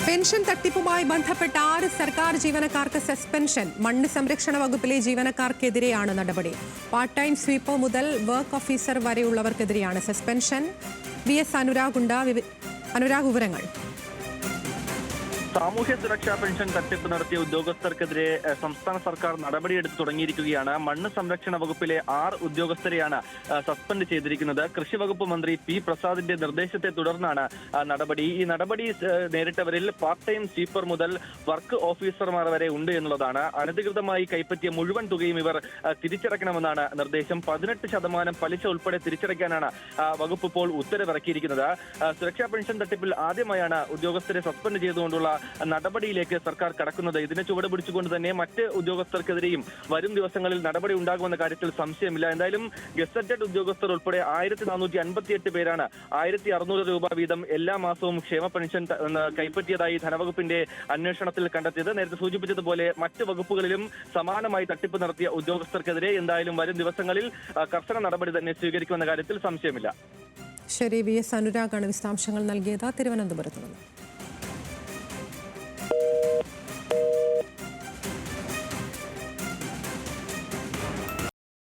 Pension തട്ടിപ്പുമായി ബന്ധപ്പെട്ട 6 സർക്കാർ ജീവനക്കാർക്ക് സസ്പെൻഷൻ. മണ്ണ് സംരക്ഷണ വകുപ്പിലെ ജീവനക്കാർക്കെതിരെയാണ് നടപടി. പാർട്ട് ടൈം സ്വീപ്പർ മുതൽ വർക്ക് ഓഫീസർ വരെയുള്ളവർക്കെതിരെയാണ് സസ്പെൻഷൻ. VS അനുരാഗ് വിവരങ്ങൾ. സാമൂഹ്യ സുരക്ഷാ പെൻഷൻ തട്ടിപ്പ് നടത്തിയ ഉദ്യോഗസ്ഥർക്കെതിരെ സംസ്ഥാന സർക്കാർ നടപടിയെടുത്ത് തുടങ്ങിയിരിക്കുകയാണ്. മണ്ണ് സംരക്ഷണ വകുപ്പിലെ 6 ഉദ്യോഗസ്ഥരെയാണ് സസ്പെൻഡ് ചെയ്തിരിക്കുന്നത്. കൃഷി വകുപ്പ് മന്ത്രി P. പ്രസാദിന്റെ നിർദ്ദേശത്തെ തുടർന്നാണ് നടപടി. ഈ നടപടി നേരിട്ടവരിൽ പാർട്ട് ടൈം സ്വീപ്പർ മുതൽ വർക്ക് ഓഫീസർമാർ വരെ ഉണ്ട് എന്നുള്ളതാണ്. അനധികൃതമായി കൈപ്പറ്റിയ മുഴുവൻ തുകയും ഇവർ തിരിച്ചടയ്ക്കണമെന്നാണ് നിർദ്ദേശം. 18% പലിശ ഉൾപ്പെടെ തിരിച്ചടയ്ക്കാനാണ് വകുപ്പ് ഇപ്പോൾ ഉത്തരവിറക്കിയിരിക്കുന്നത്. സുരക്ഷാ പെൻഷൻ തട്ടിപ്പിൽ ആദ്യമായാണ് ഉദ്യോഗസ്ഥരെ സസ്പെൻഡ് ചെയ്തുകൊണ്ടുള്ള നടപടിയിലേക്ക് സർക്കാർ കടക്കുന്നത്. ഇതിനെ ചുവട് പിടിച്ചുകൊണ്ട് തന്നെ മറ്റ് ഉദ്യോഗസ്ഥർക്കെതിരെയും വരും ദിവസങ്ങളിൽ നടപടി ഉണ്ടാകുമെന്ന കാര്യത്തിൽ സംശയമില്ല. എന്തായാലും ഗസറ്റഡ് ഉദ്യോഗസ്ഥർ ഉൾപ്പെടെ 1458 പേരാണ് 1600 രൂപ വീതം എല്ലാ മാസവും ക്ഷേമ പെൻഷൻ കൈപ്പറ്റിയതായി ധനവകുപ്പിന്റെ അന്വേഷണത്തിൽ കണ്ടെത്തിയത്. നേരത്തെ സൂചിപ്പിച്ചതുപോലെ മറ്റ് വകുപ്പുകളിലും സമാനമായി തട്ടിപ്പ് നടത്തിയ ഉദ്യോഗസ്ഥർക്കെതിരെ എന്തായാലും വരും ദിവസങ്ങളിൽ കർശന നടപടി തന്നെ സ്വീകരിക്കുമെന്ന കാര്യത്തിൽ സംശയമില്ല. ശരി, VS അനുരാഗാണ് വിശദാംശങ്ങൾ നൽകിയത് തിരുവനന്തപുരത്ത് നിന്ന്.